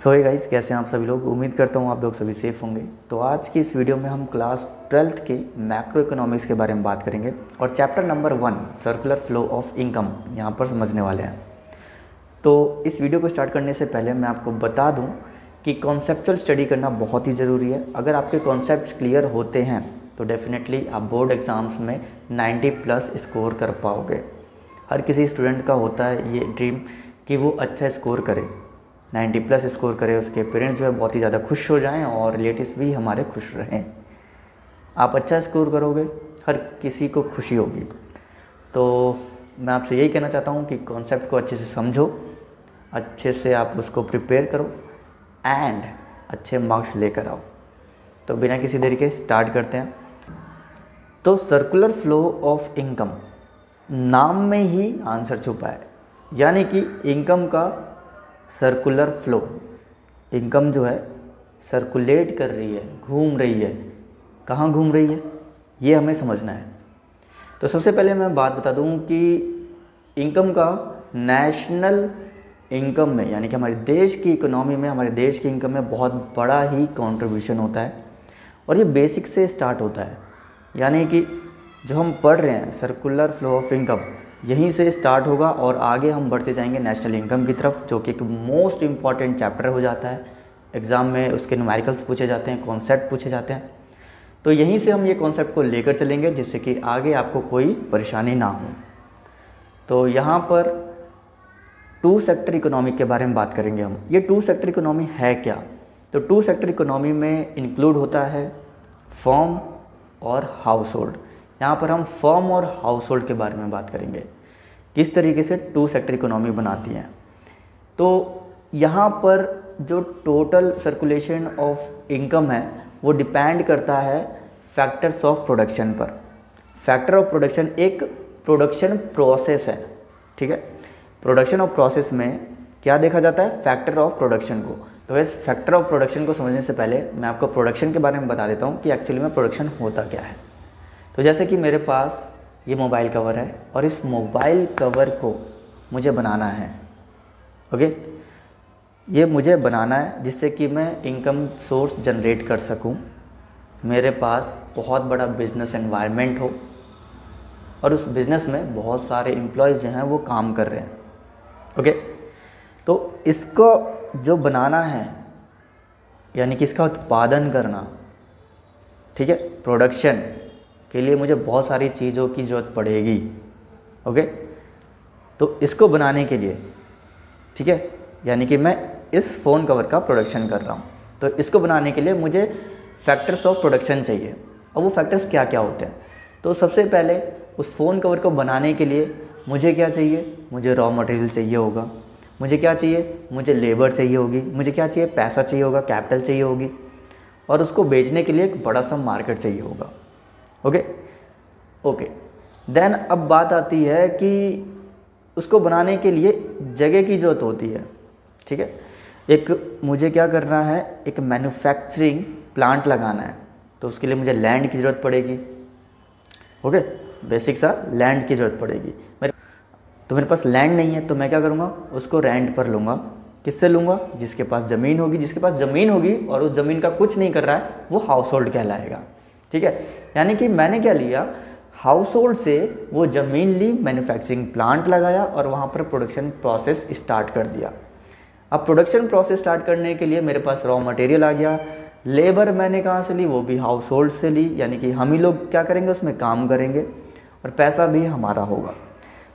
सो hey guys, कैसे हैं आप सभी लोग। उम्मीद करता हूँ आप लोग सभी सेफ़ होंगे। तो आज की इस वीडियो में हम क्लास 12th के मैक्रो इकोनॉमिक्स के बारे में बात करेंगे और chapter number 1 circular flow of income यहाँ पर समझने वाले हैं। तो इस वीडियो को स्टार्ट करने से पहले मैं आपको बता दूँ कि कॉन्सेप्चुअल स्टडी करना बहुत ही ज़रूरी है। अगर आपके कॉन्सेप्ट क्लियर होते हैं तो डेफिनेटली आप बोर्ड एग्ज़ाम्स में 90+ स्कोर कर पाओगे। हर किसी स्टूडेंट का होता है ये ड्रीम कि वो अच्छा स्कोर करे, 90+ स्कोर करे, उसके पेरेंट्स जो है बहुत ही ज़्यादा खुश हो जाएं और रिलेटिव्स भी हमारे खुश रहें। आप अच्छा स्कोर करोगे, हर किसी को खुशी होगी। तो मैं आपसे यही कहना चाहता हूँ कि कॉन्सेप्ट को अच्छे से समझो, अच्छे से आप उसको प्रिपेयर करो एंड अच्छे मार्क्स लेकर आओ। तो बिना किसी देरी के स्टार्ट करते हैं। तो सर्कुलर फ्लो ऑफ इनकम, नाम में ही आंसर छुपा है, यानी कि इनकम का सर्कुलर फ्लो। इनकम जो है सर्कुलेट कर रही है, घूम रही है। कहाँ घूम रही है ये हमें समझना है। तो सबसे पहले मैं बात बता दूं कि इनकम का नेशनल इनकम में, यानी कि हमारे देश की इकोनॉमी में, हमारे देश की इनकम में बहुत बड़ा ही कंट्रीब्यूशन होता है और ये बेसिक से स्टार्ट होता है। यानी कि जो हम पढ़ रहे हैं सर्कुलर फ्लो ऑफ इनकम, यहीं से स्टार्ट होगा और आगे हम बढ़ते जाएंगे नेशनल इनकम की तरफ, जो कि एक मोस्ट इम्पॉर्टेंट चैप्टर हो जाता है। एग्ज़ाम में उसके न्यूमेरिकल्स पूछे जाते हैं, कॉन्सेप्ट पूछे जाते हैं। तो यहीं से हम ये कॉन्सेप्ट को लेकर चलेंगे जिससे कि आगे आपको कोई परेशानी ना हो। तो यहाँ पर 2 सेक्टर इकोनॉमी के बारे में बात करेंगे हम। ये 2 सेक्टर इकोनॉमी है क्या? तो 2 सेक्टर इकोनॉमी में इंक्लूड होता है फर्म और हाउस होल्ड। यहाँ पर हम फर्म और हाउस होल्ड के बारे में बात करेंगे, किस तरीके से 2 सेक्टर इकोनॉमी बनाती हैं। तो यहाँ पर जो टोटल सर्कुलेशन ऑफ इनकम है वो डिपेंड करता है फैक्टर्स ऑफ प्रोडक्शन पर। फैक्टर ऑफ प्रोडक्शन एक प्रोडक्शन प्रोसेस है, ठीक है। प्रोडक्शन ऑफ प्रोसेस में क्या देखा जाता है? फैक्टर ऑफ प्रोडक्शन को। तो इस फैक्टर ऑफ प्रोडक्शन को समझने से पहले मैं आपको प्रोडक्शन के बारे में बता देता हूँ कि एक्चुअली में प्रोडक्शन होता क्या है। तो जैसे कि मेरे पास ये मोबाइल कवर है और इस मोबाइल कवर को मुझे बनाना है, ओके। ये मुझे बनाना है जिससे कि मैं इनकम सोर्स जनरेट कर सकूं। मेरे पास बहुत बड़ा बिजनेस एनवायरनमेंट हो और उस बिज़नेस में बहुत सारे एम्प्लॉयज़ जो हैं वो काम कर रहे हैं, ओके। तो इसको जो बनाना है, यानी कि इसका उत्पादन करना, ठीक है, प्रोडक्शन के लिए मुझे बहुत सारी चीज़ों की ज़रूरत पड़ेगी, ओके। तो इसको बनाने के लिए, ठीक है, यानी कि मैं इस फ़ोन कवर का प्रोडक्शन कर रहा हूँ, तो इसको बनाने के लिए मुझे फैक्टर्स ऑफ प्रोडक्शन चाहिए। और वो फैक्टर्स क्या क्या होते हैं? तो सबसे पहले उस फ़ोन कवर को बनाने के लिए मुझे क्या चाहिए? मुझे रॉ मटेरियल चाहिए होगा। मुझे क्या चाहिए? मुझे लेबर चाहिए होगी। मुझे क्या चाहिए? पैसा चाहिए होगा, कैपिटल चाहिए होगी। और उसको बेचने के लिए एक बड़ा सा मार्केट चाहिए होगा, ओके। देन अब बात आती है कि उसको बनाने के लिए जगह की ज़रूरत होती है, ठीक है। एक मुझे क्या करना है? एक मैन्युफैक्चरिंग प्लांट लगाना है, तो उसके लिए मुझे लैंड की ज़रूरत पड़ेगी, ओके। बेसिक सा लैंड की ज़रूरत पड़ेगी। मेरे पास लैंड नहीं है तो मैं क्या करूँगा? उसको रेंट पर लूँगा। किससे लूँगा? जिसके पास ज़मीन होगी। जिसके पास ज़मीन होगी और उस ज़मीन का कुछ नहीं कर रहा है वो हाउस होल्ड कहलाएगा, ठीक है। यानी कि मैंने क्या लिया? हाउस होल्ड से वो ज़मीन ली, मैन्युफैक्चरिंग प्लांट लगाया और वहाँ पर प्रोडक्शन प्रोसेस स्टार्ट कर दिया। अब प्रोडक्शन प्रोसेस स्टार्ट करने के लिए मेरे पास रॉ मटेरियल आ गया। लेबर मैंने कहाँ से ली? वो भी हाउस होल्ड से ली, यानी कि हम ही लोग क्या करेंगे? उसमें काम करेंगे और पैसा भी हमारा होगा।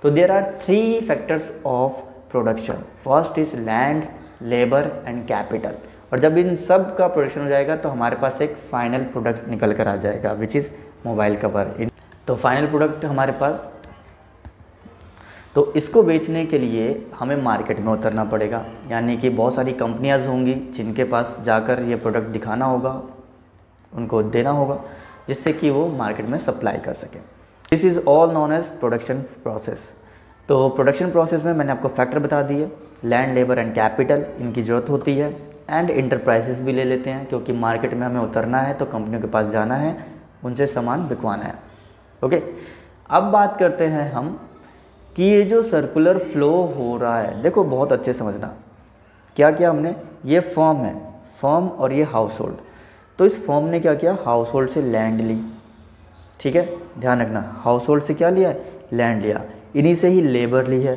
तो there are 3 factors of production. First is land, labour and capital. और जब इन सब का प्रोडक्शन हो जाएगा तो हमारे पास एक फाइनल प्रोडक्ट निकल कर आ जाएगा, विच इज़ मोबाइल कवर। तो फाइनल प्रोडक्ट हमारे पास, तो इसको बेचने के लिए हमें मार्केट में उतरना पड़ेगा, यानी कि बहुत सारी कंपनियां होंगी जिनके पास जाकर ये प्रोडक्ट दिखाना होगा, उनको देना होगा, जिससे कि वो मार्केट में सप्लाई कर सकें। This is all known as production process. तो प्रोडक्शन प्रोसेस में मैंने आपको फैक्टर बता दिए, लैंड, लेबर एंड कैपिटल, इनकी ज़रूरत होती है। एंड इंटरप्राइजेस भी ले लेते हैं, क्योंकि मार्केट में हमें उतरना है तो कंपनियों के पास जाना है, उनसे सामान बिकवाना है, ओके। अब बात करते हैं हम कि ये जो सर्कुलर फ्लो हो रहा है, देखो बहुत अच्छे समझना, क्या किया हमने? ये फर्म है, फर्म और ये हाउस होल्ड। तो इस फर्म ने क्या किया, हाउस होल्ड से लैंड ली, ठीक है, ध्यान रखना, हाउस होल्ड से क्या लिया है, लैंड लिया, इन्हीं से ही लेबर ली है,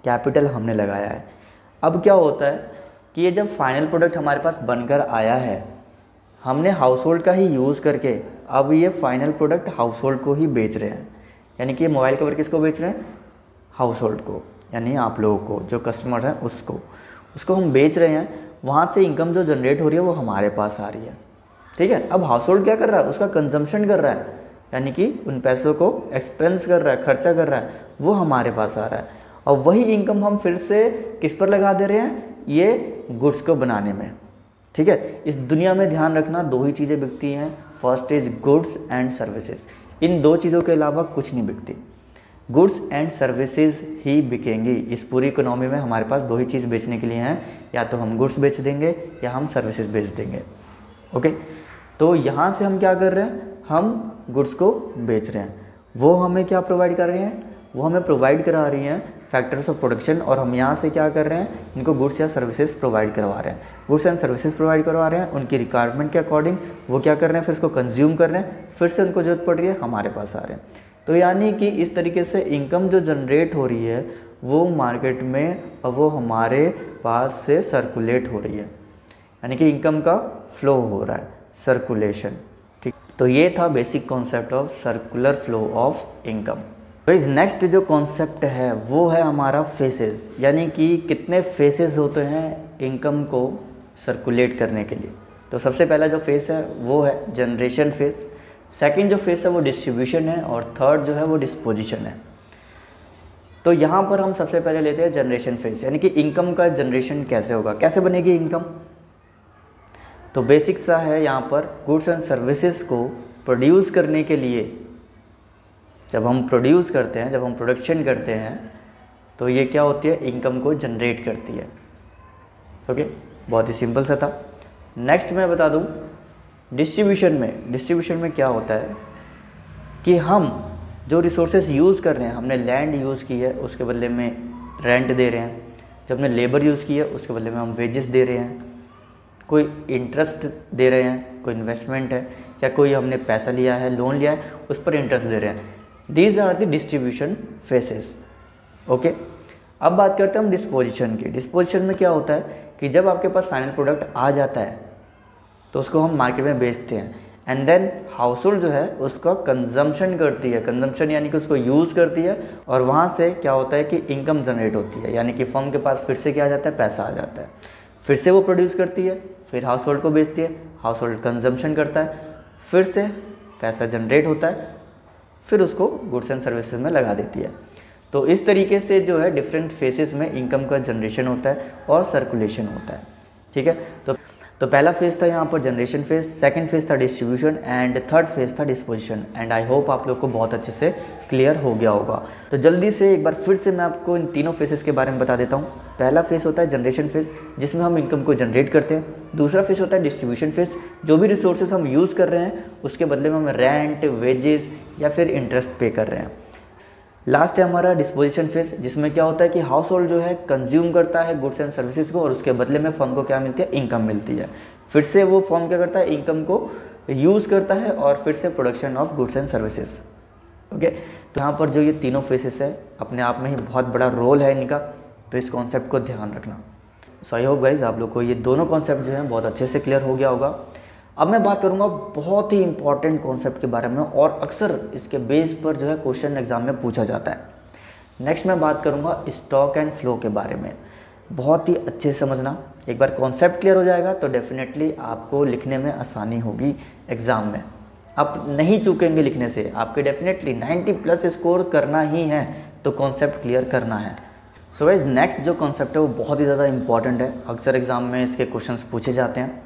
कैपिटल हमने लगाया है। अब क्या होता है कि ये जब फाइनल प्रोडक्ट हमारे पास बनकर आया है, हमने हाउस होल्ड का ही यूज़ करके अब ये फाइनल प्रोडक्ट हाउस होल्ड को ही बेच रहे हैं। यानी कि ये मोबाइल कवर किसको बेच रहे हैं, हाउस होल्ड को, यानी आप लोगों को, जो कस्टमर हैं उसको हम बेच रहे हैं। वहाँ से इनकम जो जनरेट हो रही है वो हमारे पास आ रही है, ठीक है। अब हाउस होल्ड क्या कर रहा है, उसका कंजम्पशन कर रहा है, यानी कि उन पैसों को एक्सपेंस कर रहा है, खर्चा कर रहा है, वो हमारे पास आ रहा है। और वही इनकम हम फिर से किस पर लगा दे रहे हैं, ये गुड्स को बनाने में, ठीक है। इस दुनिया में ध्यान रखना, दो ही चीज़ें बिकती हैं, first is goods and services. इन दो चीज़ों के अलावा कुछ नहीं बिकती, गुड्स एंड सर्विसेज ही बिकेंगी। इस पूरी इकोनॉमी में हमारे पास दो ही चीज़ बेचने के लिए हैं, या तो हम गुड्स बेच देंगे या हम सर्विसेज बेच देंगे, ओके। तो यहाँ से हम क्या कर रहे हैं, हम गुड्स को बेच रहे हैं, वो हमें क्या प्रोवाइड कर रहे हैं, वो हमें प्रोवाइड करा रही हैं फैक्टर्स ऑफ प्रोडक्शन, और हम यहाँ से क्या कर रहे हैं, इनको गुड्स या सर्विसेज प्रोवाइड करवा रहे हैं, गुड्स एंड सर्विसेज प्रोवाइड करवा रहे हैं। उनकी रिक्वायरमेंट के अकॉर्डिंग वो क्या कर रहे हैं, फिर इसको कंज्यूम कर रहे हैं, फिर से उनको जरूरत पड़ रही है, हमारे पास आ रहे हैं। तो यानी कि इस तरीके से इनकम जो जनरेट हो रही है वो मार्केट में, और वो हमारे पास से सर्कुलेट हो रही है, यानी कि इनकम का फ्लो हो रहा है, सर्कुलेशन, ठीक। तो ये था basic concept of circular flow of income. तो इस नेक्स्ट जो कॉन्सेप्ट है वो है हमारा फेसेस, यानी कि कितने फेसेस होते हैं इनकम को सर्कुलेट करने के लिए। तो सबसे पहला जो फेस है वो है जनरेशन फेस, सेकंड जो फेस है वो डिस्ट्रीब्यूशन है, और थर्ड जो है वो डिस्पोजिशन है। तो यहाँ पर हम सबसे पहले लेते हैं जनरेशन फेस, यानी कि इनकम का जनरेशन कैसे होगा, कैसे बनेगी इनकम। तो बेसिक सा है यहाँ पर, गुड्स एंड सर्विसेज को प्रोड्यूस करने के लिए जब हम प्रोड्यूस करते हैं, जब हम प्रोडक्शन करते हैं, तो ये क्या होती है, इनकम को जनरेट करती है, ओके। बहुत ही सिंपल सा था। नेक्स्ट मैं बता दूं, डिस्ट्रीब्यूशन में क्या होता है कि हम जो रिसोर्सेज यूज़ कर रहे हैं, हमने लैंड यूज़ की है, उसके बदले में रेंट दे रहे हैं, जब हमने लेबर यूज़ की है उसके बदले में हम वेजेस दे रहे हैं, कोई इंटरेस्ट दे रहे हैं, कोई इन्वेस्टमेंट है, या कोई हमने पैसा लिया है, लोन लिया है, उस पर इंटरेस्ट दे रहे हैं। These are the distribution phases, okay. अब बात करते हैं हम डिस्पोजिशन की। डिस्पोजिशन में क्या होता है कि जब आपके पास फाइनल प्रोडक्ट आ जाता है तो उसको हम मार्केट में बेचते हैं, एंड देन हाउस होल्ड जो है उसका कंजम्पशन करती है, कंजम्पशन यानी कि उसको यूज़ करती है, और वहाँ से क्या होता है कि इनकम जनरेट होती है, यानी कि फर्म के पास फिर से क्या आ जाता है, पैसा आ जाता है, फिर से वो प्रोड्यूस करती है, फिर हाउस होल्ड को बेचती है, हाउस होल्ड कंजम्पशन करता है, फिर से पैसा जनरेट होता है, फिर उसको गुड्स एंड सर्विसेज में लगा देती है। तो इस तरीके से जो है डिफरेंट फेसेस में इनकम का जनरेशन होता है और सर्कुलेशन होता है, ठीक है। तो पहला फेज़ था यहाँ पर जनरेशन फेज़, सेकंड फेज़ था डिस्ट्रीब्यूशन, एंड थर्ड फेज़ था डिस्पोजिशन। एंड आई होप आप लोग को बहुत अच्छे से क्लियर हो गया होगा। तो जल्दी से एक बार फिर से मैं आपको इन तीनों फेसेस के बारे में बता देता हूँ। पहला फेज़ होता है जनरेशन फेज़, जिसमें हम इनकम को जनरेट करते हैं। दूसरा फेज़ होता है डिस्ट्रीब्यूशन फेज़, जो भी रिसोर्सेज हम यूज़ कर रहे हैं उसके बदले में हम रेंट, वेजेस या फिर इंटरेस्ट पे कर रहे हैं। लास्ट है हमारा डिस्पोजिशन फेज, जिसमें क्या होता है कि हाउस होल्ड जो है कंज्यूम करता है गुड्स एंड सर्विसेज को, और उसके बदले में फर्म को क्या मिलती है, इनकम मिलती है। फिर से वो फर्म क्या करता है, इनकम को यूज़ करता है और फिर से production of goods and services, okay. तो यहाँ पर जो ये तीनों फेसेस है अपने आप में ही बहुत बड़ा रोल है इनका, तो इस कॉन्सेप्ट को ध्यान रखना। सो आई होप गाइज आप लोग को ये दोनों कॉन्सेप्ट जो हैं बहुत अच्छे से क्लियर हो गया होगा। अब मैं बात करूंगा बहुत ही इंपॉर्टेंट कॉन्सेप्ट के बारे में, और अक्सर इसके बेस पर जो है क्वेश्चन एग्जाम में पूछा जाता है। नेक्स्ट मैं बात करूंगा स्टॉक एंड फ्लो के बारे में। बहुत ही अच्छे से समझना, एक बार कॉन्सेप्ट क्लियर हो जाएगा तो डेफिनेटली आपको लिखने में आसानी होगी एग्ज़ाम में। आप नहीं चूकेंगे लिखने से, आपके डेफिनेटली 90+ स्कोर करना ही है, तो कॉन्सेप्ट क्लियर करना है। सो गाइस नेक्स्ट जो कॉन्सेप्ट है वो बहुत ही ज़्यादा इंपॉर्टेंट है, अक्सर एग्ज़ाम में इसके क्वेश्चंस पूछे जाते हैं,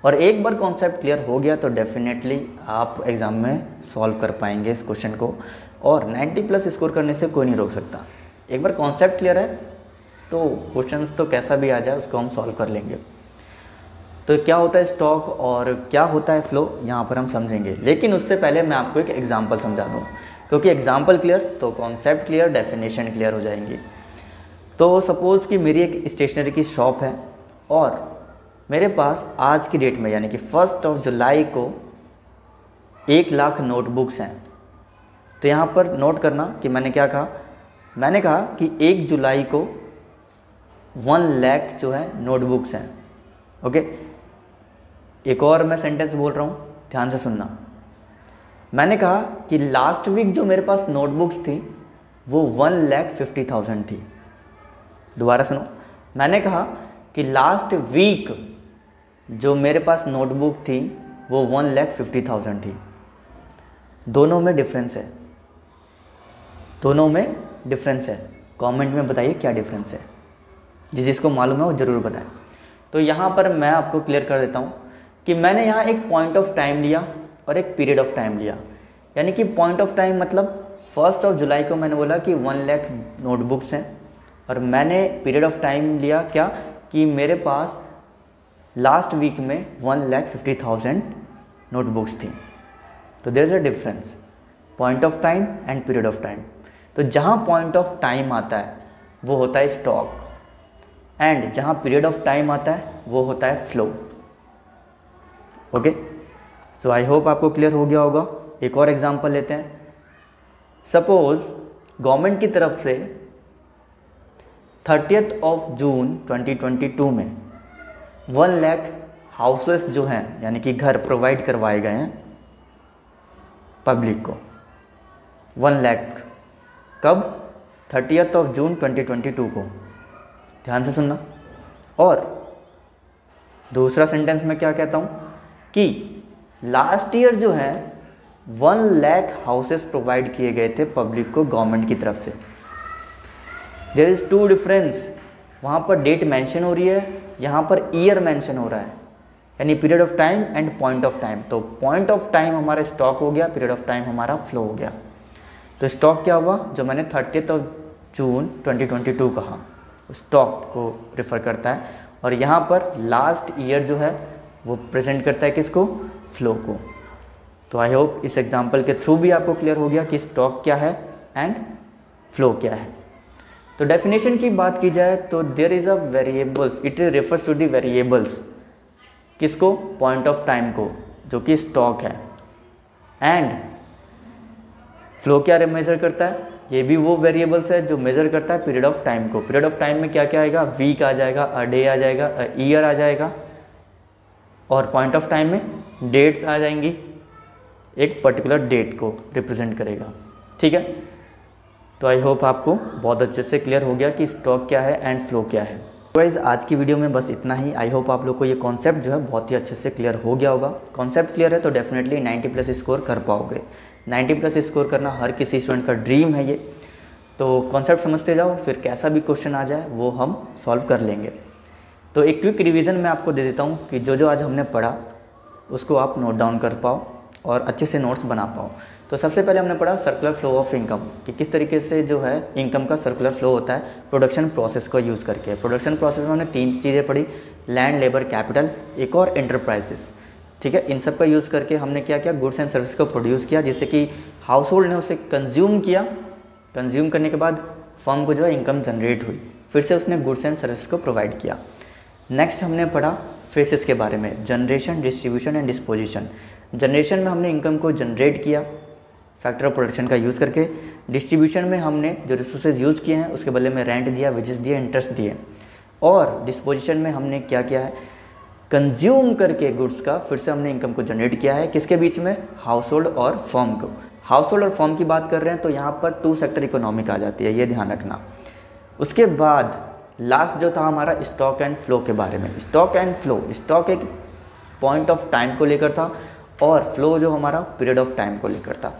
और एक बार कॉन्सेप्ट क्लियर हो गया तो डेफिनेटली आप एग्ज़ाम में सॉल्व कर पाएंगे इस क्वेश्चन को, और 90+ स्कोर करने से कोई नहीं रोक सकता। एक बार कॉन्सेप्ट क्लियर है तो क्वेश्चंस तो कैसा भी आ जाए उसको हम सॉल्व कर लेंगे। तो क्या होता है स्टॉक और क्या होता है फ्लो, यहाँ पर हम समझेंगे, लेकिन उससे पहले मैं आपको एक एग्जाम्पल समझा दूँ, क्योंकि एग्जाम्पल क्लियर तो कॉन्सेप्ट क्लियर, डेफिनेशन क्लियर हो जाएंगी। तो सपोज़ कि मेरी एक स्टेशनरी की शॉप है, और मेरे पास आज की डेट में यानी कि 1 जुलाई को 1,00,000 नोटबुक्स हैं। तो यहाँ पर नोट करना कि मैंने क्या कहा, मैंने कहा कि 1 जुलाई को 1,00,000 जो है नोटबुक्स हैं। ओके, एक और मैं सेंटेंस बोल रहा हूँ, ध्यान से सुनना। मैंने कहा कि लास्ट वीक जो मेरे पास नोटबुक्स थी वो 1,50,000 थी। दोबारा सुनो, मैंने कहा कि लास्ट वीक जो मेरे पास नोटबुक थी वो 1,50,000 थी। दोनों में डिफरेंस है, दोनों में डिफरेंस है। कमेंट में बताइए क्या डिफरेंस है, जिसको मालूम है वो ज़रूर बताएं। तो यहाँ पर मैं आपको क्लियर कर देता हूँ कि मैंने यहाँ एक पॉइंट ऑफ टाइम लिया और एक पीरियड ऑफ टाइम लिया। यानी कि पॉइंट ऑफ टाइम मतलब 1 जुलाई को मैंने बोला कि 1,00,000 नोटबुक्स हैं, और मैंने पीरियड ऑफ टाइम लिया क्या कि मेरे पास लास्ट वीक में 1,50,000 नोटबुक्स थी। तो there is a difference, point of time and period of time. तो जहाँ पॉइंट ऑफ टाइम आता है वो होता है स्टॉक, एंड जहाँ पीरियड ऑफ टाइम आता है वो होता है flow. Okay, so I hope आपको क्लियर हो गया होगा। एक और एग्जांपल लेते हैं। सपोज गवर्नमेंट की तरफ से 30 जून 2022 में 1,00,000 हाउसेस जो हैं यानी कि घर प्रोवाइड करवाए गए हैं पब्लिक को। 1,00,000 कब? 30 जून 2022 को। ध्यान से सुनना। और दूसरा सेंटेंस में क्या कहता हूँ कि लास्ट ईयर जो है 1,00,000 हाउसेस प्रोवाइड किए गए थे पब्लिक को गवर्नमेंट की तरफ से। देयर इज़ टू डिफरेंस, वहाँ पर डेट मेंशन हो रही है, यहाँ पर ईयर मेंशन हो रहा है, यानी period of time and point of time. तो पॉइंट ऑफ टाइम हमारा स्टॉक हो गया, पीरियड ऑफ टाइम हमारा फ्लो हो गया। तो स्टॉक क्या हुआ, जो मैंने 30 जून 2022 कहा, स्टॉक को रिफ़र करता है, और यहाँ पर लास्ट ईयर जो है वो प्रेजेंट करता है किसको? फ्लो को। तो आई होप इस एग्जांपल के थ्रू भी आपको क्लियर हो गया कि स्टॉक क्या है एंड फ्लो क्या है। तो डेफिनेशन की बात की जाए तो there is a variables, it refers to the variables, किसको? पॉइंट ऑफ टाइम को, जो कि स्टॉक है। एंड फ्लो क्या मेजर करता है? ये भी वो वेरिएबल्स है जो मेजर करता है पीरियड ऑफ टाइम को। पीरियड ऑफ टाइम में क्या क्या आएगा? वीक आ जाएगा, अ डे आ जाएगा, अ ईयर आ जाएगा, और पॉइंट ऑफ टाइम में डेट्स आ जाएंगी, एक पर्टिकुलर डेट को रिप्रेजेंट करेगा। ठीक है, तो आई होप आपको बहुत अच्छे से क्लियर हो गया कि स्टॉक क्या है एंड फ्लो क्या है। गाइस आज की वीडियो में बस इतना ही। आई होप आप लोग को ये कॉन्सेप्ट जो है बहुत ही अच्छे से क्लियर हो गया होगा। कॉन्सेप्ट क्लियर है तो डेफिनेटली 90+ स्कोर कर पाओगे। 90+ स्कोर करना हर किसी स्टूडेंट का ड्रीम है ये। तो कॉन्सेप्ट समझते जाओ, फिर कैसा भी क्वेश्चन आ जाए वो हम सॉल्व कर लेंगे। तो एक क्विक रिवीजन मैं आपको दे देता हूँ कि जो आज हमने पढ़ा उसको आप नोट डाउन कर पाओ और अच्छे से नोट्स बना पाओ। तो सबसे पहले हमने पढ़ा सर्कुलर फ्लो ऑफ इनकम, कि किस तरीके से जो है इनकम का सर्कुलर फ्लो होता है प्रोडक्शन प्रोसेस को यूज़ करके। प्रोडक्शन प्रोसेस में हमने 3 चीज़ें पढ़ी, लैंड, लेबर, कैपिटल, एक और एंटरप्राइजेस। ठीक है, इन सब का यूज़ करके हमने क्या किया? गुड्स एंड सर्विस को प्रोड्यूस किया, जिससे कि हाउस होल्ड ने उसे कंज्यूम किया। कंज्यूम करने के बाद फर्म को जो है इनकम जनरेट हुई, फिर से उसने गुड्स एंड सर्विस को प्रोवाइड किया। नेक्स्ट हमने पढ़ा फेसेस के बारे में, generation, distribution and disposition. Generation में हमने इनकम को जनरेट किया फैक्टर ऑफ प्रोडक्शन का यूज़ करके। डिस्ट्रीब्यूशन में हमने जो रिसोर्सेज यूज़ किए हैं उसके बदले में रेंट दिया, वेजेस दिए, इंटरेस्ट दिए। और डिस्पोजिशन में हमने क्या किया है? कंज्यूम करके गुड्स का फिर से हमने इनकम को जनरेट किया है। किसके बीच में? हाउस होल्ड और फर्म को। हाउस होल्ड और फर्म की बात कर रहे हैं तो यहाँ पर 2 सेक्टर इकोनॉमिक आ जाती है, ये ध्यान रखना। उसके बाद लास्ट जो था हमारा स्टॉक एंड फ्लो के बारे में। स्टॉक एंड फ्लो, स्टॉक एक पॉइंट ऑफ टाइम को लेकर था और फ्लो जो हमारा पीरियड ऑफ टाइम को लेकर था।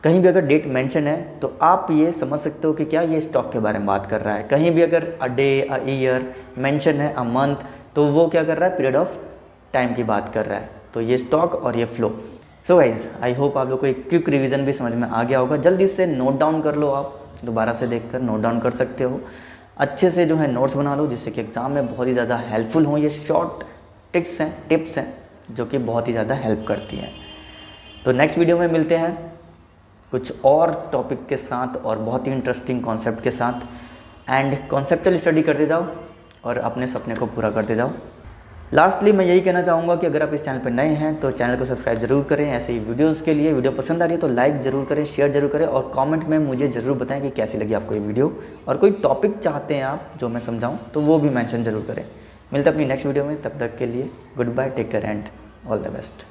कहीं भी अगर डेट मेंशन है तो आप ये समझ सकते हो कि क्या ये स्टॉक के बारे में बात कर रहा है। कहीं भी अगर a day, a year mention है, अ मंथ, तो वो क्या कर रहा है? पीरियड ऑफ टाइम की बात कर रहा है। तो ये स्टॉक और ये flow. So guys I hope आप लोग को एक क्विक रिवीजन भी समझ में आ गया होगा। जल्दी से नोट डाउन कर लो, आप दोबारा से देखकर नोट डाउन कर सकते हो। अच्छे से जो है नोट्स बना लो, जिससे कि एग्ज़ाम में बहुत ही ज़्यादा हेल्पफुल हो। ये शॉर्ट टिप्स हैं जो कि बहुत ही ज़्यादा हेल्प करती हैं। तो नेक्स्ट वीडियो में मिलते हैं कुछ और टॉपिक के साथ और बहुत ही इंटरेस्टिंग कॉन्सेप्ट के साथ। एंड कॉन्सेप्चुअल स्टडी करते जाओ और अपने सपने को पूरा करते जाओ। लास्टली मैं यही कहना चाहूँगा कि अगर आप इस चैनल पर नए हैं तो चैनल को सब्सक्राइब जरूर करें। ऐसे ही वीडियोस के लिए, वीडियो पसंद आ रही है तो लाइक ज़रूर करें, शेयर जरूर करें और कमेंट में मुझे ज़रूर बताएं कि कैसी लगी आपको ये वीडियो, और कोई टॉपिक चाहते हैं आप जो मैं समझाऊँ तो वो भी मेंशन जरूर करें। मिलते हैं अपनी नेक्स्ट वीडियो में, तब तक के लिए goodbye, take care and all the best.